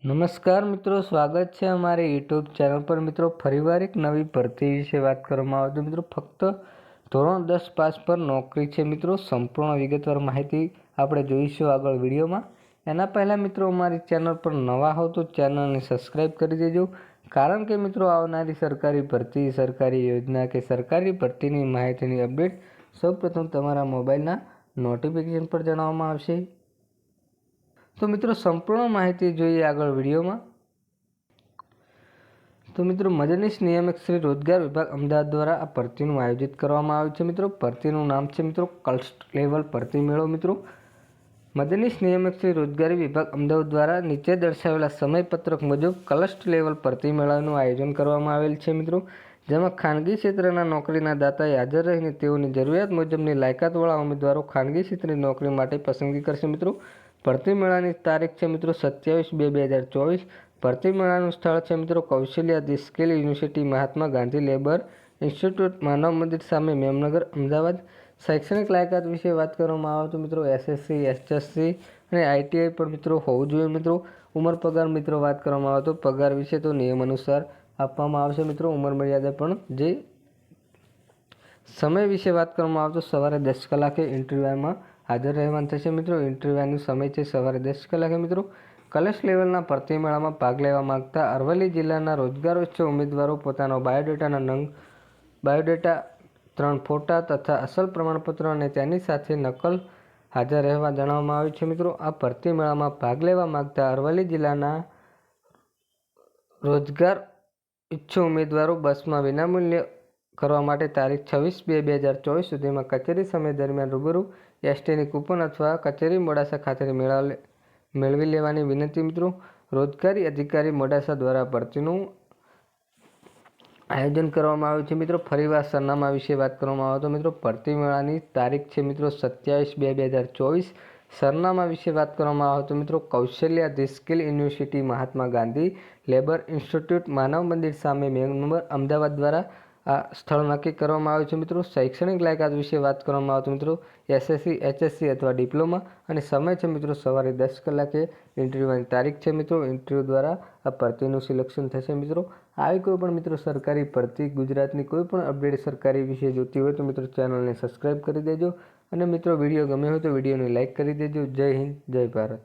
નમસ્કાર મિત્રો, સ્વાગત છે અમારી યુટ્યુબ ચેનલ પર। મિત્રો ફરીવાર એક નવી ભરતી વિશે વાત કરવામાં આવે તો મિત્રો ફક્ત ધોરણ 10 પાસ પર નોકરી છે। મિત્રો સંપૂર્ણ વિગતવાર માહિતી આપણે જોઈશું આગળ વિડીયોમાં। એના પહેલાં મિત્રો અમારી ચેનલ પર નવા હો તો ચેનલને સબસ્ક્રાઈબ કરી દેજો, કારણ કે મિત્રો આવનારી સરકારી ભરતી, સરકારી યોજના કે સરકારી ભરતીની માહિતીની અપડેટ સૌપ્રથમ તમારા મોબાઈલના નોટિફિકેશન પર જણાવવામાં આવશે। તો મિત્રો સંપૂર્ણ માહિતી જોઈએ આગળ વિડીયોમાં। તો મિત્રો મદદનીશ નિયામક શ્રી રોજગાર વિભાગ અમદાવાદ દ્વારા આ ભરતીનું આયોજિત કરવામાં આવ્યું છે। મિત્રો ભરતીનું નામ છે મિત્રો કલસ્ટ લેવલ ભરતી મેળો। મિત્રો મદદનીશ નિયામક શ્રી રોજગારી વિભાગ અમદાવાદ દ્વારા નીચે દર્શાવેલા સમયપત્રક મુજબ કલસ્ટ લેવલ ભરતી મેળાનું આયોજન કરવામાં આવેલ છે। મિત્રો જેમાં ખાનગી ક્ષેત્રના નોકરીના દાતાએ હાજર રહીને તેઓની જરૂરિયાત મુજબની લાયકાતવાળા ઉમેદવારો ખાનગી ક્ષેત્રની નોકરી માટે પસંદગી કરશે। મિત્રો ભરતી મેળાની તારીખ છે મિત્રો 27/2/2024। ભરતી મેળાનું સ્થળ છે મિત્રો Kaushalya the skill university, Mahatma Gandhi labour institute, Manav Mandir સામે, મેમનગર, અમદાવાદ। શૈક્ષણિક લાયકાત વિશે વાત કરવામાં આવે તો મિત્રો SSC, HSC અને ITI પણ મિત્રો હોવું જોઈએ। મિત્રો ઉંમર પગાર મિત્રો વાત કરવામાં આવે તો પગાર વિશે તો નિયમ અનુસાર આપવામાં આવશે। મિત્રો ઉંમર મર્યાદા પણ જે સમય વિશે વાત કરવામાં આવે તો સવારે 10 કલાકે ઇન્ટરવ્યુમાં હાજર રહેવાનું થશે। મિત્રો ઇન્ટરવ્યુનો સમય છે સવારે 10 કલાકે। મિત્રો કલસ્ટ લેવલના ભરતી મેળામાં ભાગ લેવા માંગતા અરવલ્લી જિલ્લાના રોજગાર ઈચ્છુક ઉમેદવારો પોતાનો બાયોડેટા 3 ફોટા તથા અસલ પ્રમાણપત્ર અને તેની સાથે નકલ હાજર રહેવા જણાવવામાં આવ્યું છે। મિત્રો આ ભરતી મેળામાં ભાગ લેવા માંગતા અરવલ્લી જિલ્લાના રોજગાર ઈચ્છુક ઉમેદવારો બસમાં વિનામૂલ્ય કરવા માટે તારીખ 26/2/2024 સુધીમાં કચેરી સમય દરમિયાન રૂબરૂ STની કૂપન અથવા કચેરી મોડાસા ખાતેથી મેળવી લેવાની વિનંતી। મિત્રો રોજગારી અધિકારી મોડાસા દ્વારા ભરતીનું આયોજન કરવામાં આવ્યું છે। મિત્રો ફરીવાર સરનામા વિશે વાત કરવામાં આવે તો મિત્રો ભરતી મેળાની તારીખ છે મિત્રો 27/2/2024। સરનામા વિશે વાત કરવામાં આવે તો મિત્રો Kaushalya the skill university, Mahatma Gandhi labour institute, Manav Mandir સામે, મેમનગર, અમદાવાદ દ્વારા આ સ્થળ નક્કી કરવામાં આવ્યું છે। મિત્રો શૈક્ષણિક લાયકાત વિશે વાત કરવામાં આવે તો મિત્રો SSC, HSC અથવા ડિપ્લોમા અને સમય છે મિત્રો સવારે 10 કલાકે। ઇન્ટરવ્યુની તારીખ છે મિત્રો ઇન્ટરવ્યુ દ્વારા આ ભરતીનું સિલેક્શન થશે। મિત્રો આવી કોઈ પણ મિત્રો સરકારી ભરતી, ગુજરાતની કોઈ પણ અપડેટ સરકારી વિશે જોતી હોય તો મિત્રો ચેનલને સબસ્ક્રાઈબ કરી દેજો અને મિત્રો વિડીયો ગમ્યો હોય તો વિડીયોને લાઇક કરી દેજો। જય હિન્દ, જય ભારત।